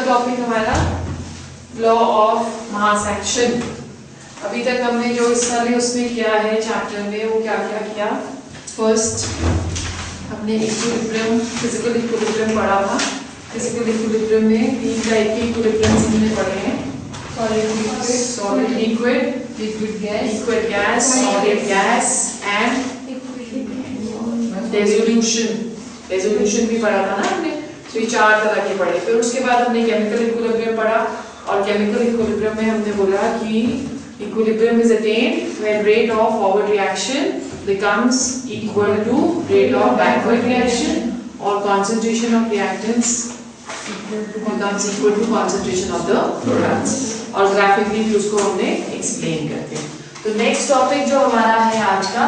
Topic हमारा law of mass action. अभी तक हमने जो हिस्सा लिया उसमें क्या है चैप्टर में, वो क्या क्या किया। फर्स्ट हमने इक्विलिब्रियम, फिजिकल इक्विलिब्रियम पढ़ा था। फिजिकल इक्विलिब्रियम में 3 टाइप के इक्विलिब्रियम्स हमने पढ़े हैं। Solid liquid, liquid gas, solid gas and resolution भी पढ़ा था ना हमने। तो ये 4 तरह के पढ़े। फिर उसके बाद हमने केमिकल इक्विलिब्रियम पढ़ा, और केमिकल इक्विलिब्रियम में हमने बोला कि equilibrium is attained when rate of forward reaction becomes equal to rate of backward reaction, or concentration of reactants becomes equal to concentration of the products। और ग्राफिकली भी उसको हमने एक्सप्लेन करते हैं। तो नेक्स्ट टॉपिक जो हमारा है आज का,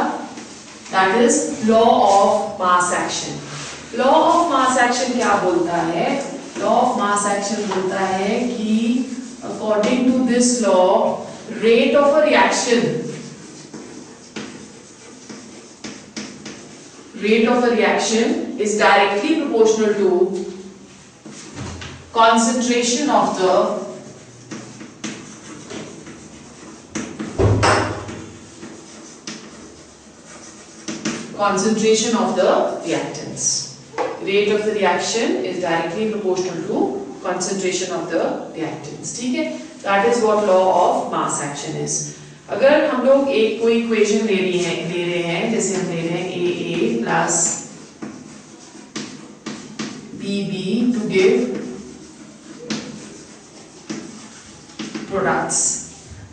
that is law of mass action. Law of mass action क्या बोलता है? लॉ ऑफ मास एक्शन बोलता है कि according to this law, rate of a reaction is directly proportional to concentration of the reactants. Rate of the reaction is directly proportional to concentration of the reactants। ठीक है, that is what law of mass action is। अगर हम लोग एक कोई equation ले रहे हैं, जैसे हम ले रहे हैं AA plus BB to give products,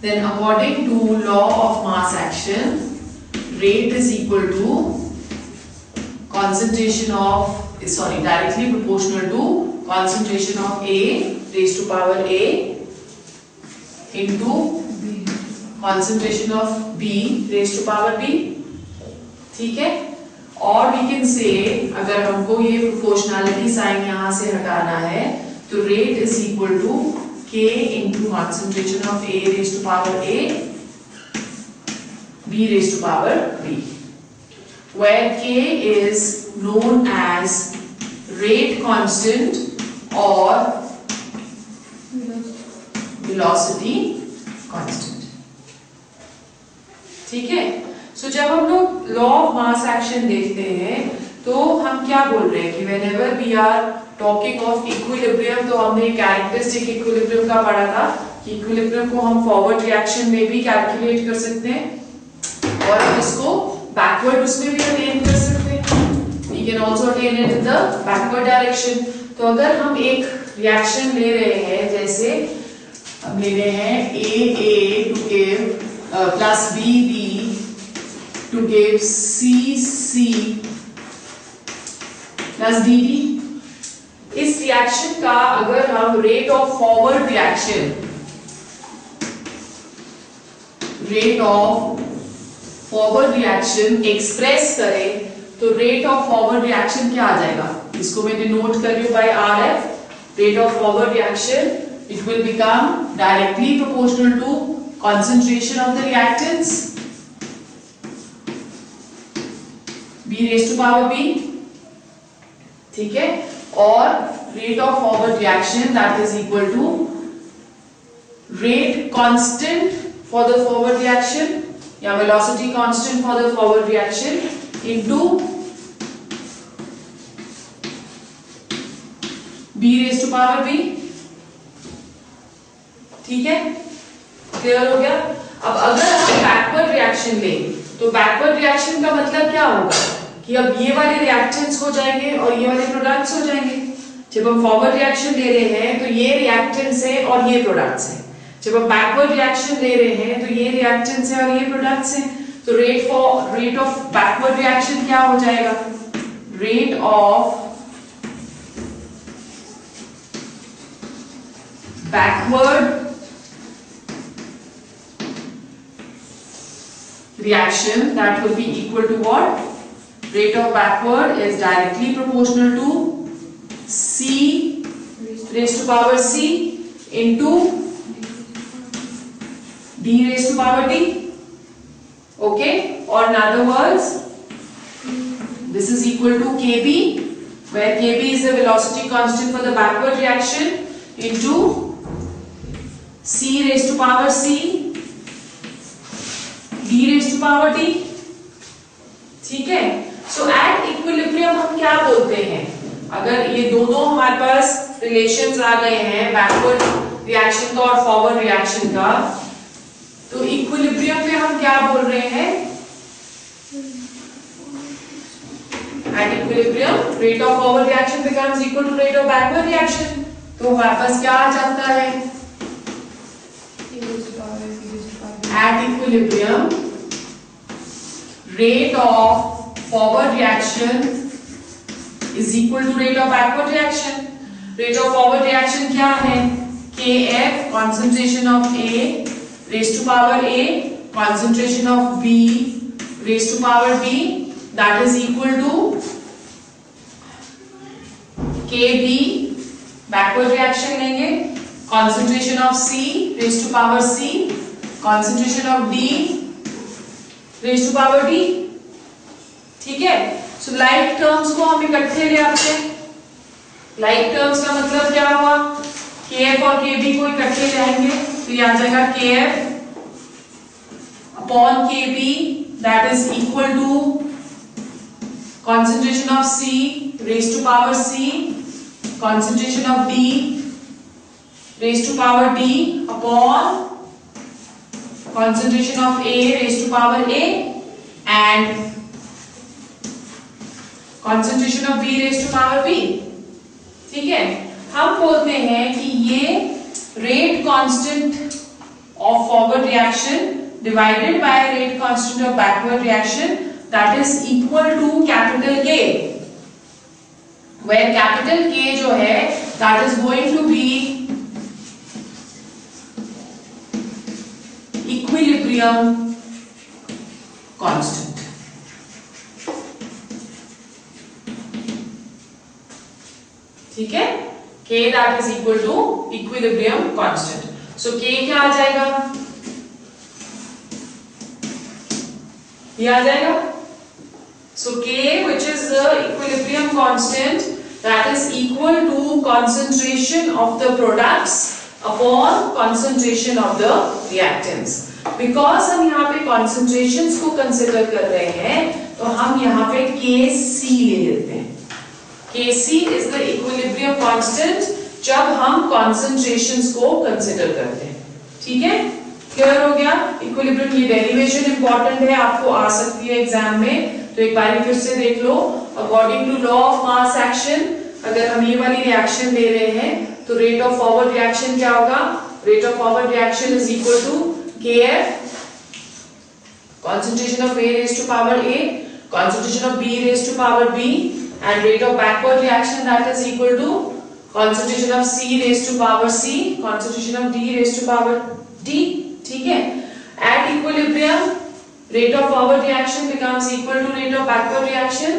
then according to law of mass action, rate is equal to concentration of, directly proportional to concentration of A raised to power A into concentration of B raised to power B। ठीक है, और we can say, अगर हमको ये proportionality sign यहाँ से हटाना है, तो rate is equal to K into concentration of A raised to power A, B raised to power B, where K is known as rate constant or velocity constant। ठीक है, सो जब हम लोग लॉ ऑफ मास एक्शन देखते हैं तो हम क्या बोल रहे हैं कि whenever we are talking of equilibrium, तो हमने कैरेक्टरिस्टिक इक्विलिब्रियम का पढ़ा था कि इक्विलिब्रियम को हम फॉरवर्ड रिएक्शन में भी कैलकुलेट कर सकते हैं और हम इसको बैकवर्ड उसमें भी अटेन कर सकते हैं। We can also attain it in the backward direction। तो अगर हम एक रिएक्शन ले रहे हैं, जैसे हम ले रहे हैं AA to give plus BB to give CC plus DD, इस रिएक्शन का अगर हम rate of forward reaction express करें, तो रेट ऑफ फॉरवर्ड रिएक्शन क्या आ जाएगा? इसको मैंने नोट कर लिया by RF। Rate of forward reaction, it will become directly proportional to concentration of the reactants B raised to power B। ठीक है, और rate of forward reaction that is equal to rate constant for the forward reaction या velocity constant for the forward reaction into B raised to power B। ठीक है, clear हो गया? अब अगर हम बैकवर्ड रिएक्शन लें, तो बैकवर्ड रिएक्शन का मतलब क्या होगा कि अब ये वाले रिएक्टेंट्स हो जाएंगे और ये वाले प्रोडक्ट्स हो जाएंगे। जब हम फॉरवर्ड रिएक्शन ले रहे हैं तो ये रिएक्टेंट्स है और ये प्रोडक्ट्स हैं। जब हम बैकवर्ड रिएक्शन ले रहे हैं तो ये रिएक्टेंट्स है और ये प्रोडक्ट्स हैं। तो रेट ऑफ बैकवर्ड रिएक्शन क्या हो जाएगा? Rate of backward reaction, that will be equal to what? Rate of backward is directly proportional to C raised to power C into D raised to power D। Okay, or in other words, this is equal to Kb, where Kb is the velocity constant for the backward reaction into C raised to power C D raised to power D। ठीक है, सो at equilibrium हम क्या बोलते हैं, अगर ये दोनों हमारे पास रिलेशंस आ गए हैं बैकवर्ड रिएक्शन का और फॉरवर्ड रिएक्शन का, तो इक्विलिब्रियम में हम क्या बोल रहे हैं, at equilibrium rate of forward reaction becomes equal to rate of backward reaction. तो हमारे पास क्या आ जाता है, at equilibrium rate of forward reaction is equal to rate of backward reaction। rate of forward reaction क्या है, Kf concentration of A raised to power A concentration of B raised to power B, that is equal to Kb backward reaction लेंगे, concentration of C raised to power C concentration of D raise to power D. ठीक है, so like terms को हम इकट्ठे ले आते हैं। Like terms का मतलब क्या हुआ, Kf और Kb को इकट्ठे ले आएंगे तो ये आ जाएगा Kf upon Kb that is equal to concentration of C raised to power C concentration of D raised to power D upon concentration of A raised to power A and concentration of B raised to power B। ठीक है, हम बोलते हैं कि ये rate constant of forward reaction divided by rate constant of backward reaction, that is equal to capital K, where capital K जो है that is going to be equilibrium constant। ठीक है, K that is equal to equilibrium constant। so K क्या आ जाएगा, ये आ जाएगा, so K which is the equilibrium constant that is equal to concentration of the products upon concentration of the reactants। because हम यहाँ पे concentrations को consider कर रहे हैं तो हम यहाँ पे Kc ले लेते हैं। Kc is the equilibrium constant जब हम concentrations को consider करते हैं। ठीक है, क्लियर हो गया। इक्विलिब्रियम की डेरिवेशन इंपॉर्टेंट है, आपको आ सकती है एग्जाम में, तो एक बार फिर से देख लो। According to law of mass action अगर हम ये वाली रिएक्शन ले रहे हैं तो रेट ऑफ फॉरवर्ड रिएक्शन क्या होगा, rate of forward reaction is equal to Kf concentration of A raised to power A concentration of B raised to power B and rate of backward reaction that is equal to concentration of C raised to power C concentration of D raised to power D। ठीक है, at equilibrium rate of forward reaction becomes equal to rate of backward reaction।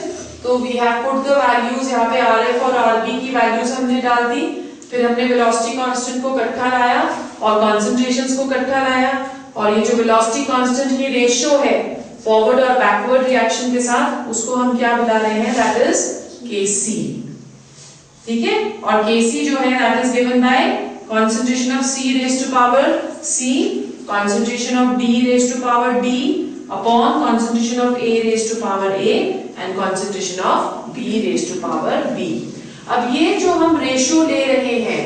तो we have put the values, यहाँ पे Rf और Rb की values हमने डाल दी, फिर हमने वेलोसिटी कांस्टेंट को इकट्ठा लाया और कॉन्सेंट्रेशंस को इकट्ठा लाया, और ये जो वेलोसिटी कांस्टेंट की रेशियो है फॉरवर्ड और बैकवर्ड रिएक्शन के साथ उसको हम क्या बुला रहे हैं, दैट इज Kc। ठीक है, और Kc जो है that is given by concentration of C raised to power C concentration of D raised to power D upon concentration of A raised to power A and concentration of B raised to power B। अब ये जो हम ratio ले रहे हैं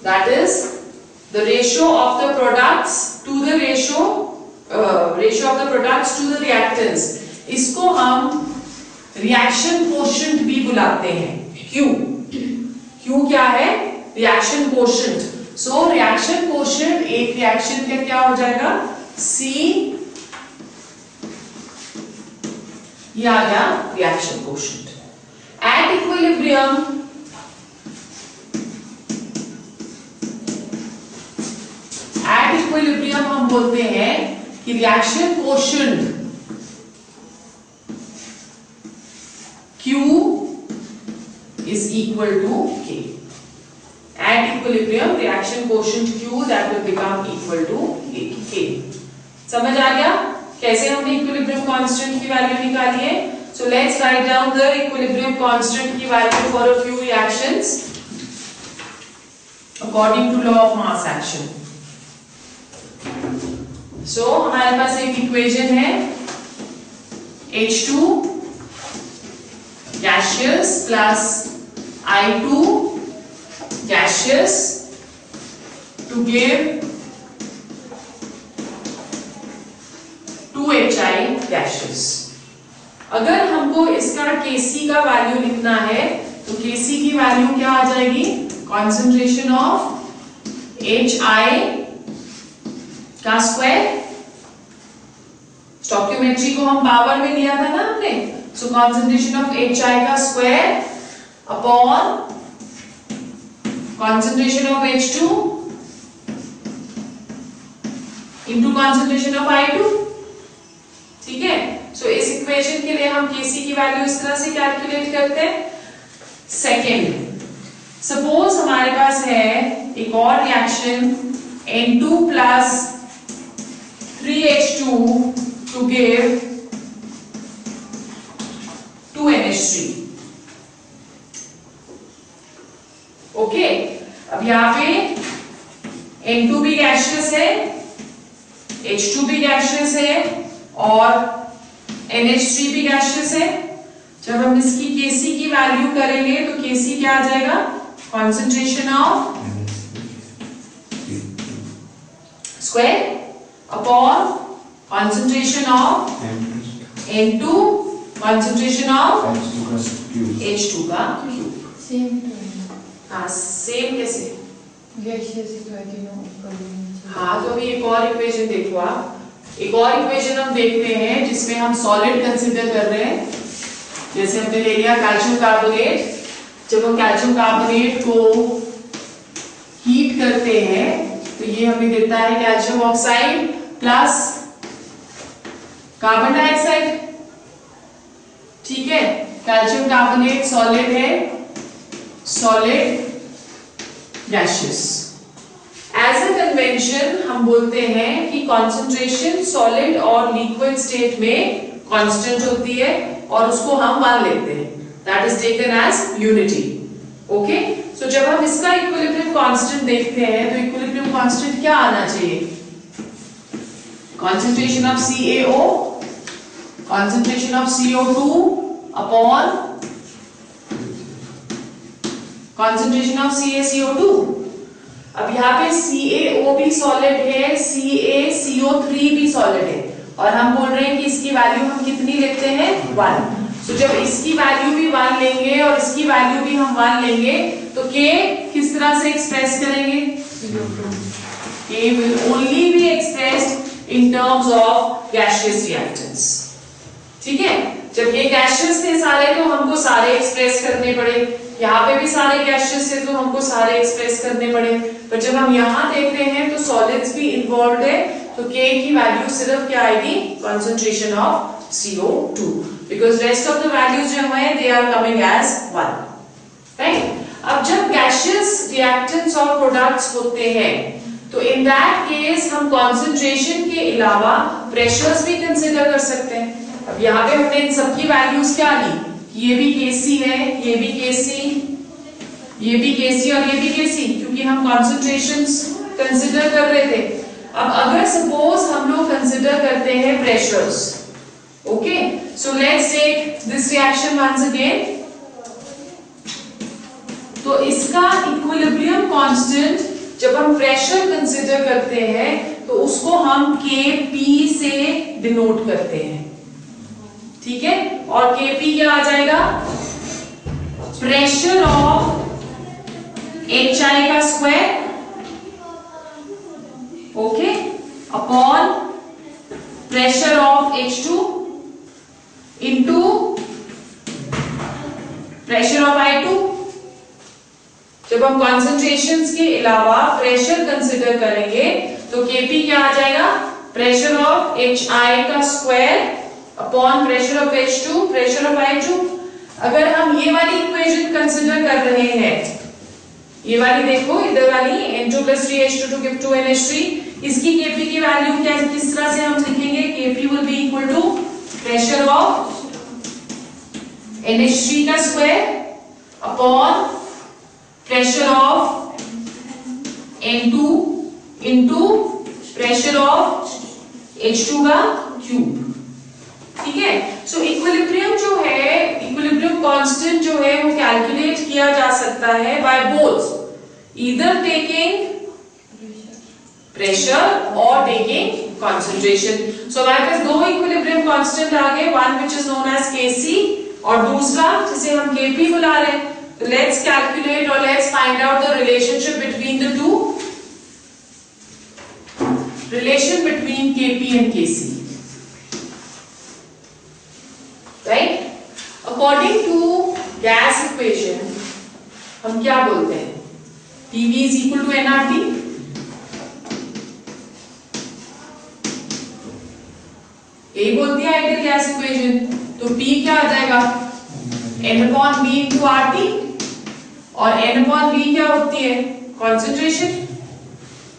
that is the ratio of the products to the ratio of the products to the reactants, इसको हम reaction quotient भी बुलाते हैं। Q क्या है, reaction quotient। so reaction quotient एक reaction का क्या हो जाएगा, C, ये आ गया reaction quotient। at equilibrium हम बोलते हैं कि reaction quotient Q is equal to K। At equilibrium reaction quotient Q that will become equal to K। समझ आ गया कैसे हमने इक्विलिब्रियम कांस्टेंट की वैल्यू निकाली है। So let's write down the equilibrium constant की value for a few reactions। According to law of mass action. So हमारे पास एक इक्वेशन है H2 gaseous plus I2 gaseous to give 2HI gaseous। अगर हमको इसका Kc का वैल्यू लिखना है तो Kc की वैल्यू क्या आ जाएगी, कॉन्सेंट्रेशन ऑफ HI का स्क्वायर। स्टोइकियोमेट्री को हम पावर में लिया था ना हमने, सो कॉन्सेंट्रेशन ऑफ HI का square upon concentration of H2 into concentration of I2। ठीक है, सो इस इक्वेशन के लिए हम Kc की वैल्यू इस तरह से कैलकुलेट करते हैं। सेकेंड, सपोज हमारे पास है एक और reaction N2 plus 3H2 to give 2NH3। Okay, अब यहां पे N2 भी गैसियस है, H2 भी गैसियस है और NH3 भी गैसियस है। जब हम इसकी Kc की वैल्यू करेंगे तो Kc क्या आ जाएगा, concentration of square upon concentration of N2 concentration of H2 का क्यूब। हाँ, सेम कैसे, हाँ, तो अभी एक और इक्वेशन देखो आप। एक और इक्वेशन हम देखते हैं जिसमें हम सॉलिड कंसीडर कर रहे हैं। जैसे हमने ले लिया कैल्शियम कार्बोनेट। जब हम कैल्शियम कार्बोनेट को हीट करते हैं तो ये हमें देता है calcium oxide plus carbon dioxide. ठीक है, कैल्शियम कार्बोनेट सॉलिड है, solid gaseous. As a convention हम बोलते हैं कि कॉन्सेंट्रेशन सॉलिड और लिक्विड स्टेट में कांस्टेंट होती है और उसको हम 1 लेते हैं, that is taken as unity. Okay, so जब हम इसका इक्विलिब्रियम कांस्टेंट देखते हैं तो इक्विलिब्रियम कांस्टेंट क्या आना चाहिए, concentration of CaO, concentration of CO2 upon concentration of CaCO2। अब यहाँ पे CaO भी सॉलिड है, CaCO3 भी सॉलिड है और हम बोल रहे हैं कि इसकी वैल्यू हम कितनी लेते हैं, 1। सो जब इसकी वैल्यू भी 1 लेंगे और इसकी वैल्यू भी हम 1 लेंगे तो K किस तरह से एक्सप्रेस करेंगे, K will only be expressed in terms of gaseous reactants। ठीक है, जब ये गैसियस थे सारे तो हमको सारे एक्सप्रेस करने पड़े, यहाँ पे भी सारे गैसियस थे तो हमको सारे एक्सप्रेस करने पड़े। पर जब हम यहाँ देख रहे हैं तो सॉलिड्स भी इन्वॉल्व है तो K की वैल्यू सिर्फ क्या आएगी, concentration of CO2, because rest of the values जो हैं they are coming as 1, right? अब जब गैसियस रिएक्टेंट्स और प्रोडक्ट्स होते हैं तो इन दैट केस हम कॉन्सेंट्रेशन के अलावा प्रेशर्स भी कंसिडर कर सकते हैं। अब यहाँ पे हमने इन सबकी वैल्यूज क्या ली, ये भी Kc है, ये भी Kc, ये भी Kc और ये भी Kc, क्योंकि हम कॉन्सेंट्रेशंस कंसिडर कर रहे थे। अब अगर सपोज हम लोग कंसिडर करते हैं pressures, okay, so let's take this reaction once again. तो इसका इक्विलिब्रियम कांस्टेंट जब हम प्रेशर कंसिडर करते हैं तो उसको हम Kp से डिनोट करते हैं। ठीक है, और Kp क्या आ जाएगा, प्रेशर ऑफ HI का square, okay, upon pressure of H2 into pressure of I2। जब हम कॉन्सेंट्रेशंस के अलावा प्रेशर कंसिडर करेंगे तो Kp क्या आ जाएगा, प्रेशर ऑफ HI का square upon pressure of H2, pressure of I2। अगर हम ये वाली इक्वेशन कंसिडर कर रहे हैं, ये वाली देखो इधर वाली N2 plus 3H2 to give 2NH3, इसकी Kp की वैल्यू क्या, किस तरह से हम लिखेंगे, Kp will be equal to pressure of NH3 का square upon pressure of N2 into pressure of H2 का क्यूब। ठीक है, सो इक्विलिब्रियम जो है, इक्विलिब्रियम कांस्टेंट जो है वो कैलकुलेट किया जा सकता है by both either taking pressure और टेकिंग concentration। सो हमारे पास दो इक्विलिब्रियम कांस्टेंट आ गए, one which is known as Kc और दूसरा जिसे हम Kp बुला रहे हैं। तो लेट्स कैलकुलेट और let's find out the relationship between the two, relation between Kp and Kc, right. According to gas equation हम क्या बोलते हैं, PV is equal to nRT। यही बोलती है आइडियल गैस इक्वेशन। तो P क्या आ जाएगा, N/V into RT, और N/V क्या होती है, कंसंट्रेशन,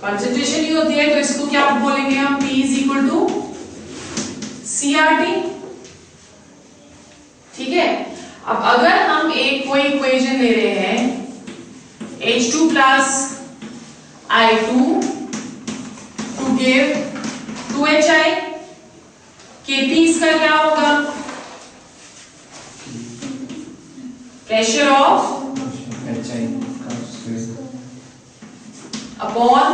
कंसंट्रेशन ही होती है। तो इसको क्या बोलेंगे हम, P is equal to CRT। ठीक है, अब अगर हम एक कोई इक्वेशन ले रहे हैं H2 plus I2 to give 2HI, Kp इसका क्या होगा, pressure of HI upon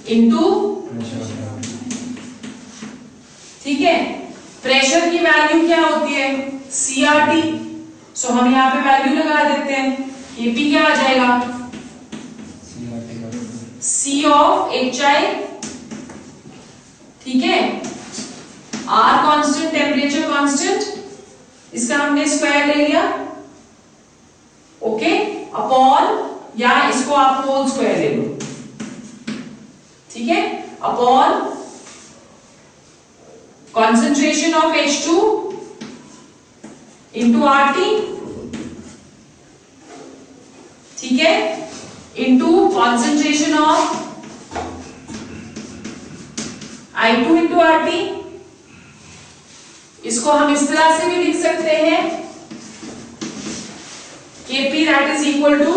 into, ठीक है। प्रेशर की वैल्यू क्या होती है, CRT। सो हम यहाँ पे वैल्यू लगा देते हैं, Kp क्या आ जाएगा, C ऑफ HI। ठीक है, R कांस्टेंट, टेम्परेचर कांस्टेंट, इसका हमने स्क्वायर ले लिया, ओके, अपॉन, या इसको आप होल स्क्वायर ले लो, ठीक है, upon concentration of H2 into RT, ठीक है, into concentration of I2 into RT। इसको हम इस तरह से भी लिख सकते हैं, Kp that is equal to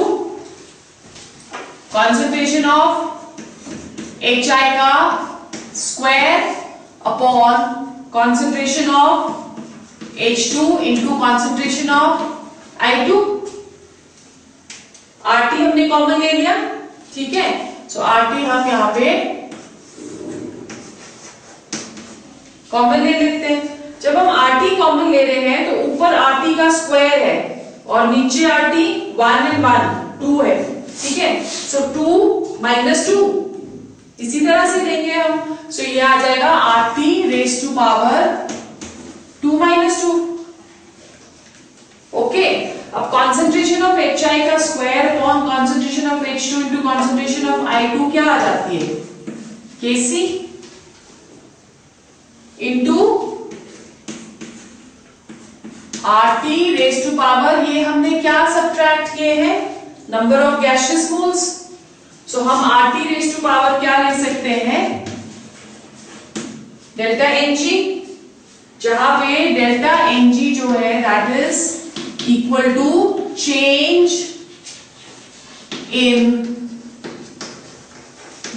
concentration of HI का square upon concentration of H2 into concentration of I2। RT हमने कॉमन ले लिया, ठीक है। सो RT हम यहाँ पे कॉमन ले लेते हैं। जब हम RT कॉमन ले रहे हैं तो ऊपर RT का स्क्वायर है और नीचे RT 1 and 1 2 है, ठीक है। सो 2 minus 2 इसी तरह से देंगे हम। सो ये आ जाएगा RT raise to power 2 minus 2, okay. अब कॉन्सेंट्रेशन ऑफ HI का square upon concentration of H2 into concentration of I2 क्या आ जाती है, Kc into RT raise to power, ये हमने क्या सब्ट्रैक्ट किए हैं, number of gaseous moles. So हम RT रेज टू पावर क्या ले सकते हैं, डेल्टा Ng, जहां पे डेल्टा Ng जो है that is equal to change in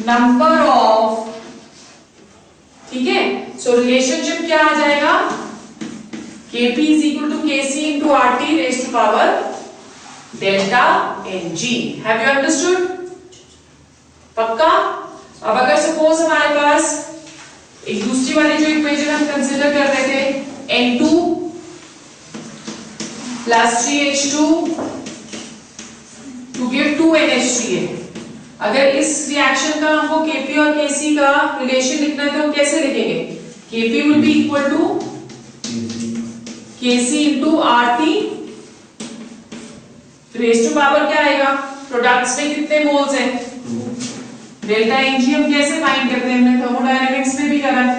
number of, ठीक है। सो रिलेशनशिप क्या आ जाएगा, Kp is equal to Kc into RT raised to power delta Ng। Have you understood? पक्का। अब अगर सपोज हमारे पास एक दूसरी वाली जो इक्वेशन हम कंसीडर कर रहे थे, N2 plus 3H2 to give 2NH3 है। अगर इस रिएक्शन का हमको Kp और Kc का रिलेशन लिखना है तो हम कैसे लिखेंगे, Kp will be equal to Kc into RT raise to power क्या आएगा, प्रोडक्ट्स में कितने मोल्स हैं, डेल्टा Ng हम कैसे फाइंड करते हैं, हमने थर्मोडायनेमिक्स में भी करा है,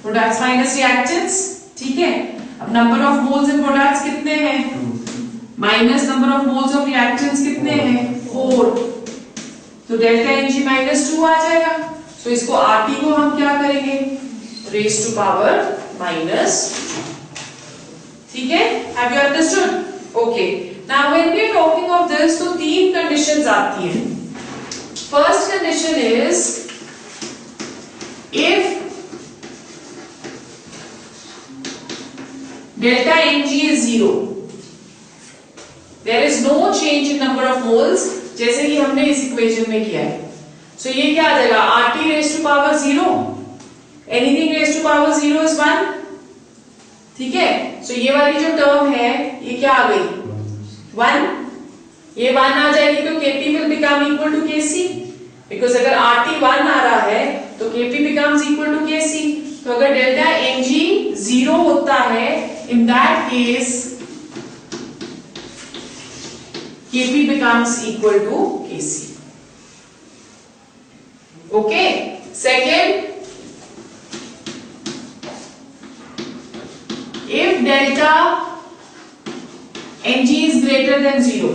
प्रोडक्ट्स माइनस रिएक्टेंट्स, ठीक है। अब number of moles in products कितने हैं, minus number of moles of reactants कितने हैं, 4, तो डेल्टा Ng माइनस 2 आ जाएगा। सो इसको RT को हम क्या करेंगे, रेज टू पावर माइनस, ठीक है। Have you understood, okay. Now when we are talking of this तो तीन कंडीशंस आती हैं. First condition is if delta Ng is 0, there is no change in number of moles, जैसे कि हमने इस इक्वेशन में किया है. सो ये क्या आ जाएगा, RT raised to power 0, anything raised to power 0 is 1. ठीक है, सो ये वाली जो टर्म है ये क्या आ गई 1. ये 1 आ जाएगी तो Kp will become equal to Kc, because अगर RT 1 आ रहा है तो Kp becomes equal to Kc. तो अगर डेल्टा Ng 0 होता है, in that case Kp becomes equal to Kc. Okay. Second, if delta Ng is greater than 0,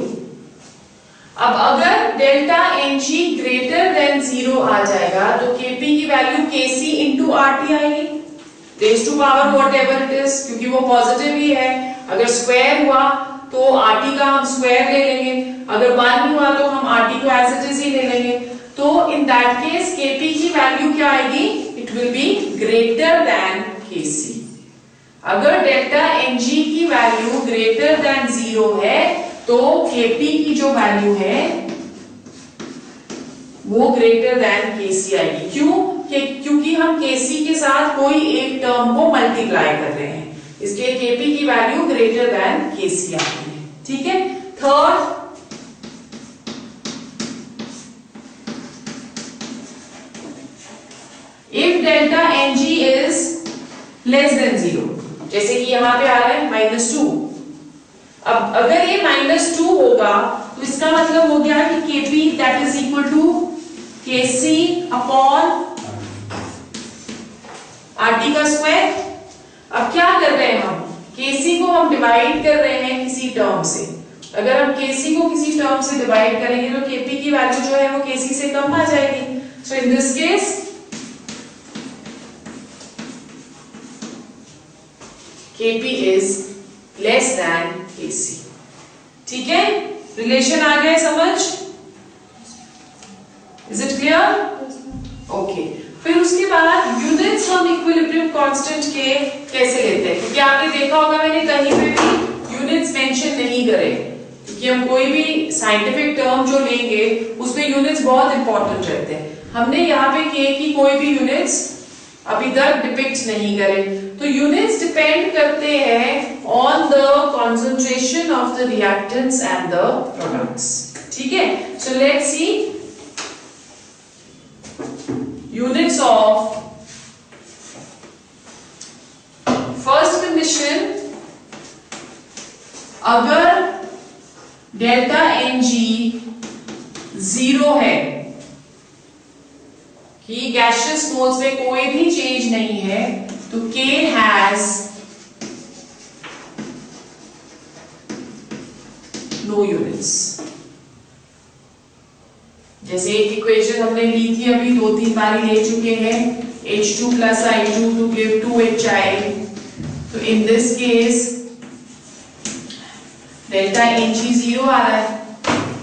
अब अगर डेल्टा Ng ग्रेटर देन 0 आ जाएगा तो Kp की वैल्यू Kc इंटू RT आएगी, raise to power whatever it is, क्योंकि वो positive ही है. अगर स्क्वायर हुआ तो RT का हम स्क्वायर ले लेंगे, अगर 1 हुआ तो हम RT को एज इट इज ही ले लेंगे. तो इन दैट केस Kp की वैल्यू क्या आएगी, it will be greater than Kc. अगर डेल्टा Ng की वैल्यू ग्रेटर देन 0 है तो Kp की जो वैल्यू है वो ग्रेटर देन Kc आएगी. क्यों? क्योंकि हम Kc के साथ कोई एक टर्म को मल्टीप्लाई कर रहे हैं, इसलिए Kp की वैल्यू ग्रेटर देन Kc आती है. ठीक है. Third, if delta Ng is less than 0, जैसे कि यहां पे आ रहा है -2. अब अगर ये -2 होगा तो इसका मतलब हो गया कि Kp that is equal to Kc upon RT का स्क्वायर. अब क्या कर रहे हैं हम, Kc को हम डिवाइड कर रहे हैं किसी टर्म से. अगर हम Kc को किसी टर्म से डिवाइड करेंगे तो Kp की वैल्यू जो है वो Kc से कम आ जाएगी. So in this case Kp is less than Kc. ठीक है, रिलेशन आ गया समझ. Is it clear? ओके. फिर उसके बाद यूनिट्स हम इक्विलिब्रियम कांस्टेंट के कैसे लेते हैं, क्योंकि आपने देखा होगा मैंने कहीं पे भी यूनिट्स मेंशन नहीं करे, क्योंकि हम कोई भी साइंटिफिक टर्म जो लेंगे उसमें यूनिट्स बहुत इंपॉर्टेंट रहते हैं. हमने यहाँ पे के की कोई भी यूनिट्स अभी तक डिपिक्ट नहीं करे. तो यूनिट्स डिपेंड करते हैं on the concentration of the reactants and the products. ठीक है. So let's see units of first condition. अगर डेल्टा Ng 0 है कि गैसियस मोल्स में कोई भी चेंज नहीं है तो K has no units. जैसे एक इक्वेशन हमने ली थी अभी 2-3 बार ले चुके हैं, H2 plus I2 to give 2HI. तो इन दिस केस डेल्टा Ng 0 आ रहा है.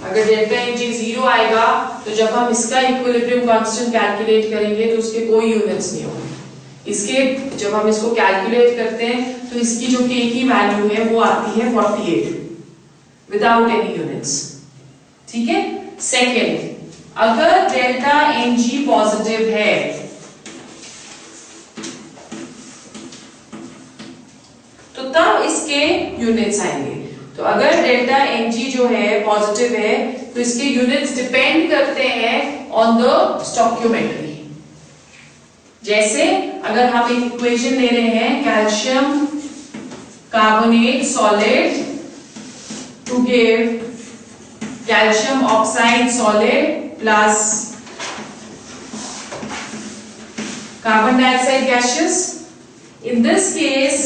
अगर डेल्टा Ng 0 आएगा तो जब हम इसका इक्विलिब्रियम कांस्टेंट कैलकुलेट करेंगे तो उसके कोई यूनिट्स नहीं होंगे. इसके जब हम इसको कैलकुलेट करते हैं तो इसकी जो K की वैल्यू है वो आती है 48 विदाउट एनी यूनिट्स. ठीक है. सेकेंड, अगर डेल्टा Ng पॉजिटिव है तो तब इसके यूनिट्स आएंगे. तो अगर डेल्टा Ng जो है पॉजिटिव है तो इसके यूनिट्स डिपेंड करते हैं ऑन द स्टोइकियोमेट्री. जैसे अगर हम एक इक्वेशन ले रहे हैं calcium carbonate solid to give calcium oxide solid plus carbon dioxide gaseous. In this case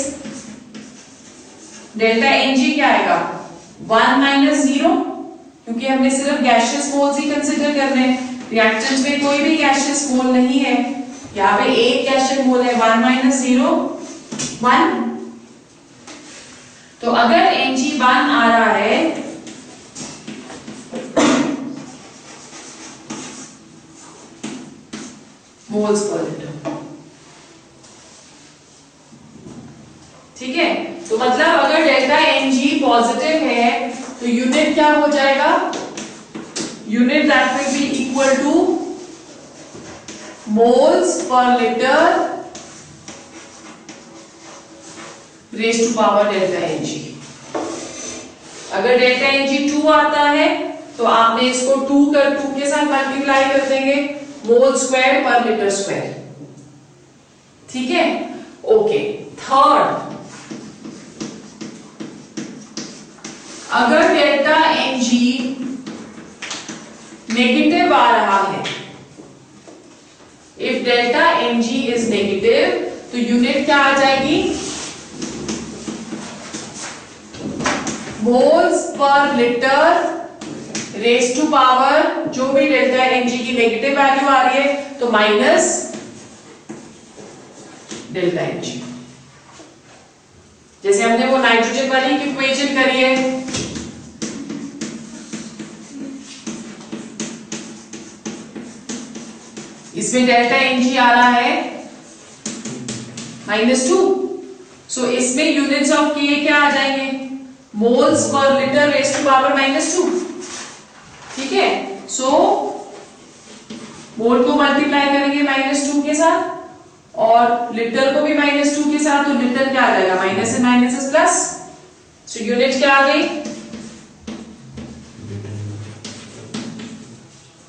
delta Ng क्या आएगा 1 minus 0, क्योंकि हमने सिर्फ गैसियस मोल्स ही कंसीडर कर रहे हैं. रिएक्टेंट्स में कोई भी गैसियस मोल नहीं है, यहाँ पे एक गैसियस मोल है. 1 minus 0 1. तो अगर Ng 1 आ रहा है मोल्स पर लीटर। ठीक है, तो मतलब अगर डेल्टा Ng पॉजिटिव है तो यूनिट क्या हो जाएगा, unit that will be equal to moles per litre raise to power delta Ng। अगर डेल्टा Ng 2 आता है तो आपने इसको 2 के साथ मल्टीप्लाई कर देंगे, मोल स्क्वायर पर लीटर स्क्वायर। ठीक है, ओके। थर्ड, अगर डेल्टा Ng नेगेटिव आ रहा है, if delta Ng is negative तो यूनिट क्या आ जाएगी, moles per litre raise to power, जो भी डेल्टा Ng की नेगेटिव वैल्यू आ रही है तो माइनस डेल्टा Ng। जैसे हमने वो नाइट्रोजन वाली इक्वेशन करी है, इसमें डेल्टा Ng आ रहा है -2, सो इसमें यूनिट्स ऑफ के क्या आ जाएंगे, moles per litre raise to power -2। ठीक है, सो मोल को मल्टीप्लाई करेंगे -2 के साथ और लीटर को भी -2 के साथ, तो लीटर क्या आ जाएगा, माइनस से माइनस प्लस, सो यूनिट क्या आ गई,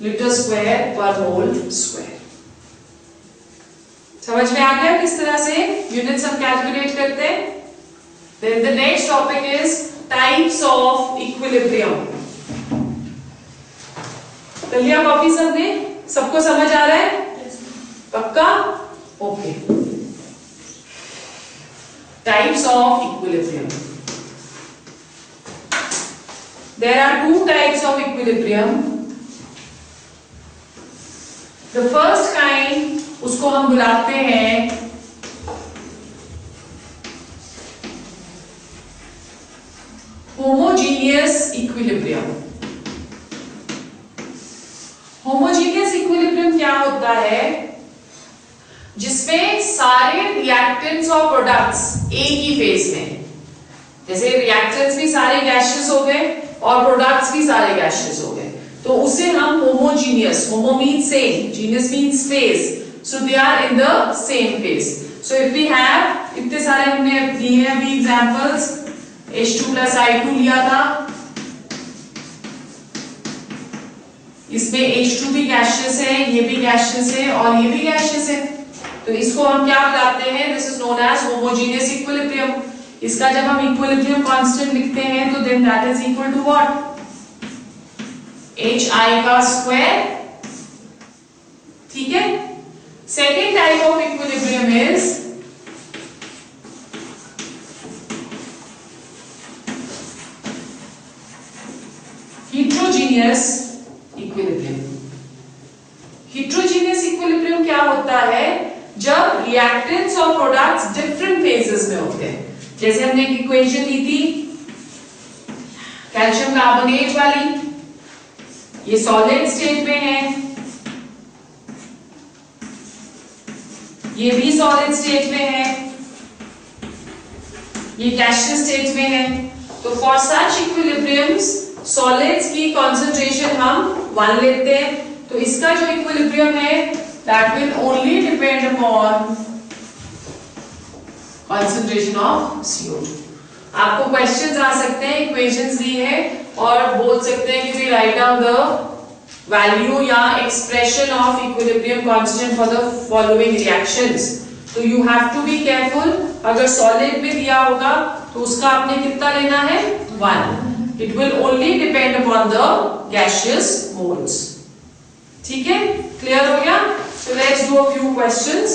लीटर स्क्वायर पर मोल स्क्वायर। समझ में आ गया किस तरह से यूनिट्स हम कैलकुलेट करते हैं। Then the next topic is types of equilibrium. कर लिया कॉपी सबने, सबको समझ आ रहा है, पक्का, okay. Types of equilibrium, there are 2 types of equilibrium. The first kind, उसको हम बुलाते हैं होमोजीनियस इक्विलिब्रियम। होमोजीनियस इक्विलिब्रियम क्या होता है, जिसमें सारे रिएक्टेंट्स और प्रोडक्ट्स एक ही फेज में, जैसे रिएक्टेंट्स भी सारे गैसियस हो गए और प्रोडक्ट्स भी सारे गैसियस हो गए, तो उसे हम homogeneous, homo means same, genius means phase, so they are in the same phase. So if we have, इतने सारे हमने दिए हैं अभी एग्जांपल्स, H2 plus I2 लिया था, इसमें H2 भी गैसियस है, ये भी गैसियस है और ये भी गैसियस है, तो इसको हम क्या बताते हैं, this is known as homogeneous equilibrium. इसका जब हम इक्विलिब्रियम कांस्टेंट लिखते हैं तो then that is equal to what, HI का स्क्वायर। ठीक है, second type of equilibrium is heterogeneous equilibrium। heterogeneous equilibrium क्या होता है, जब रिएक्टेंट्स और प्रोडक्ट्स डिफरेंट फेजेस में होते हैं। जैसे हमने एक इक्वेशन ली थी कैल्शियम कार्बोनेट वाली, ये सॉलिड स्टेट में है, ये भी सॉलिड स्टेट में है, ये गैसियस स्टेट में है। तो फॉर सच इक्विलिब्रियम्स सॉलिड्स की कंसंट्रेशन हम 1 लेते हैं, तो इसका जो इक्विलिब्रियम है that will only depend upon concentration of CO2। आपको क्वेश्चंस आ सकते हैं, इक्वेशंस दी है और बोल सकते हैं कि we write down the value या expression of equilibrium constant for the following reactions. तो you have to be careful, अगर सॉलिड में दिया होगा तो उसका आपने कितना लेना है, 1। It will only depend upon the gaseous moles। ठीक है, क्लियर हो गया? So let's do a few questions.